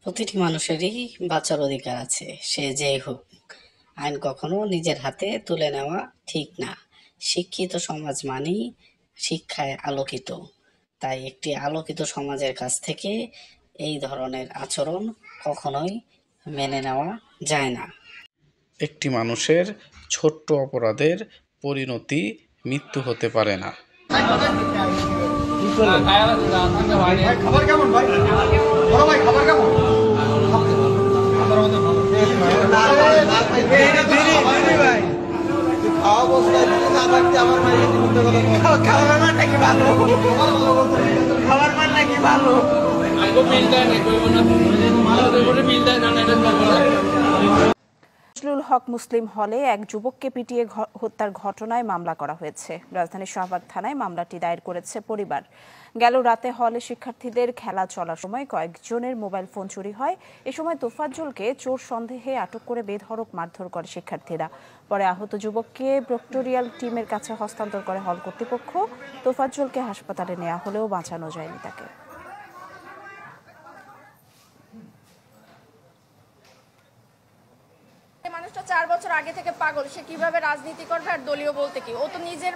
প্রতিটি মানুষেরই বাঁচার অধিকার আছে, সে যেই হোক। আইন কখনো নিজের হাতে তুলে নেওয়া ঠিক না। শিক্ষিত সমাজ মানেই শিক্ষায় আলোকিত। তাই একটি আলোকিত সমাজের কাছ থেকে এই ধরনের আচরণ কখনোই মেনে নেওয়া যায় না। একটি মানুষের ছোট্ট অপরাধের পরিণতি মৃত্যু হতে পারে না। খাবার কেমন ভাই? বড় ভাই খাবার কেমন? খাবার মান নাকি ভালো? খাবার মান নাকি ভালো? ফজলুল হক মুসলিম হলে এক যুবককে পিটিয়ে হত্যার ঘটনায় মামলা করা হয়েছে। রাজধানীর শাহবাগ থানায় মামলাটি দায়ের করেছে পরিবার। গেল রাতে হলে শিক্ষার্থীদের খেলা চলার সময় কয়েকজনের মোবাইল ফোন চুরি হয়। এ সময় তোফাজ্জলকে চোর সন্দেহে আটক করে বেধড়ক মারধর করে শিক্ষার্থীরা। পরে আহত যুবককে প্রক্টোরিয়াল টিমের কাছে হস্তান্তর করে হল কর্তৃপক্ষ। তোফাজ্জলকে হাসপাতালে নেওয়া হলেও বাঁচানো যায়নি তাকে। মানুষটা 4 বছর আগে থেকে পাগল, সে কিভাবে রাজনীতি করবে? আর দলীয় বলতে কি, ও তো নিজের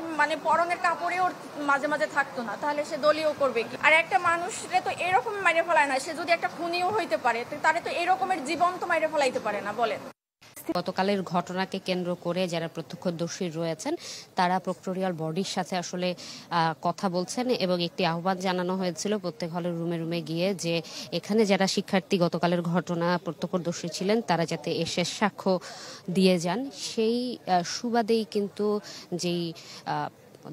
পরনের কাপড়েও মাঝে মাঝে থাকতো না, তাহলে সে দলীয় করবে কি? আর একটা মানুষরে তো এরকম মাইরে ফেলায় না, সে যদি একটা খুনিও হইতে পারে, তারে তো এরকমের জীবন্ত মাইরে ফেলাইতে পারে না। বলেন, গতকালের ঘটনাকে কেন্দ্র করে যারা প্রত্যক্ষদর্শী রয়েছেন তারা প্রক্টোরিয়াল বডির সাথে আসলে কথা বলছেন এবং একটি আহ্বান জানানো হয়েছিল প্রত্যেক হলের রুমে রুমে গিয়ে যে এখানে যারা শিক্ষার্থী গতকালের ঘটনা প্রত্যক্ষদর্শী ছিলেন তারা যাতে এসে সাক্ষ্য দিয়ে যান। সেই সুবাদেই কিন্তু যেই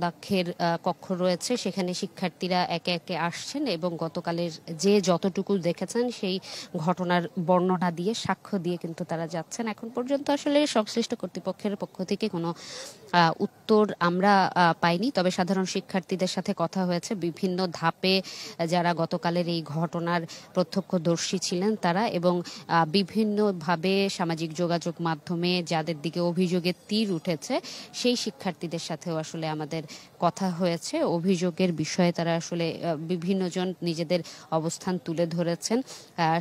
দাক্ষের কক্ষ রয়েছে সেখানে শিক্ষার্থীরা একে একে আসছেন এবং গতকালের যে যতটুকু দেখেছেন সেই ঘটনার বর্ণনা দিয়ে সাক্ষ্য দিয়ে কিন্তু তারা যাচ্ছেন। এখন পর্যন্ত আসলে সংশ্লিষ্ট কর্তৃপক্ষের পক্ষ থেকে কোনো উত্তর আমরা পাইনি, তবে সাধারণ শিক্ষার্থীদের সাথে কথা হয়েছে। বিভিন্ন ধাপে যারা গতকালের এই ঘটনার প্রত্যক্ষদর্শী ছিলেন তারা এবং বিভিন্নভাবে সামাজিক যোগাযোগ মাধ্যমে যাদের দিকে অভিযোগের তীর উঠেছে সেই শিক্ষার্থীদের সাথেও আসলে আমাদের কথা হয়েছে। অভিযোগের বিষয়ে তারা আসলে বিভিন্ন জন নিজেদের অবস্থান তুলে ধরেছেন।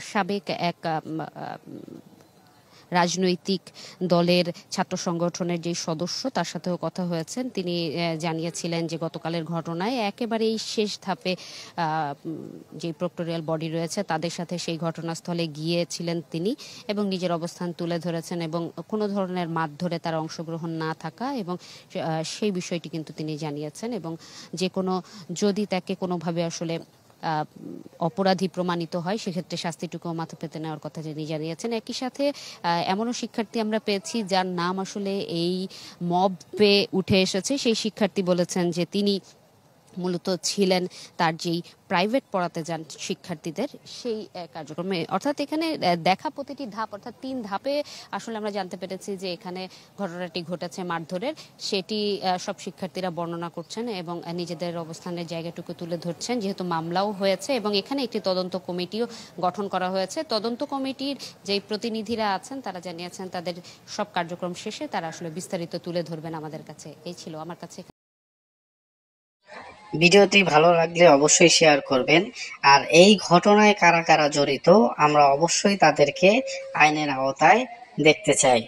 সাবেক এক রাজনৈতিক দলের ছাত্র সংগঠনের যে সদস্য তার সাথেও কথা হয়েছেন। তিনি জানিয়েছিলেন যে গতকালের ঘটনায় একেবারেই শেষ ধাপে যে প্রক্টোরিয়াল বডি রয়েছে তাদের সাথে সেই ঘটনাস্থলে গিয়েছিলেন তিনি এবং নিজের অবস্থান তুলে ধরেছেন এবং কোনো ধরনের মারধরে তার অংশগ্রহণ না থাকা এবং সেই বিষয়টি কিন্তু তিনি জানিয়েছেন এবং যে কোনো যদি তাকে কোনোভাবে আসলে অপরাধী প্রমাণিত হয় সেক্ষেত্রে শাস্তিটুকু মাথা পেতে নেওয়ার কথা তিনি জানিয়েছেন। একই সাথে এমনও শিক্ষার্থী আমরা পেয়েছি যার নাম আসলে এই মবে উঠে এসেছে। সেই শিক্ষার্থী বলেছেন যে তিনি মূলত ছিলেন তার যেই প্রাইভেট পড়াতে যান শিক্ষার্থীদের সেই কার্যক্রমে। অর্থাৎ এখানে দেখা প্রতিটি ধাপ অর্থাৎ 3 ধাপে আসলে আমরা জানতে পেরেছি যে এখানে ঘটনাটি ঘটেছে মারধরের, সেটি সব শিক্ষার্থীরা বর্ণনা করছেন এবং নিজেদের অবস্থানের জায়গাটুকু তুলে ধরছেন। যেহেতু মামলাও হয়েছে এবং এখানে একটি তদন্ত কমিটিও গঠন করা হয়েছে। তদন্ত কমিটির যে প্রতিনিধিরা আছেন তারা জানিয়েছেন তাদের সব কার্যক্রম শেষে তারা আসলে বিস্তারিত তুলে ধরবেন আমাদের কাছে। এই ছিল আমার কাছে। ভিডিওটি ভালো লাগলে অবশ্যই শেয়ার করবেন। আর এই ঘটনায় কারা কারা জড়িত আমরা অবশ্যই তাদেরকে আইনের আওতায় দেখতে চাই।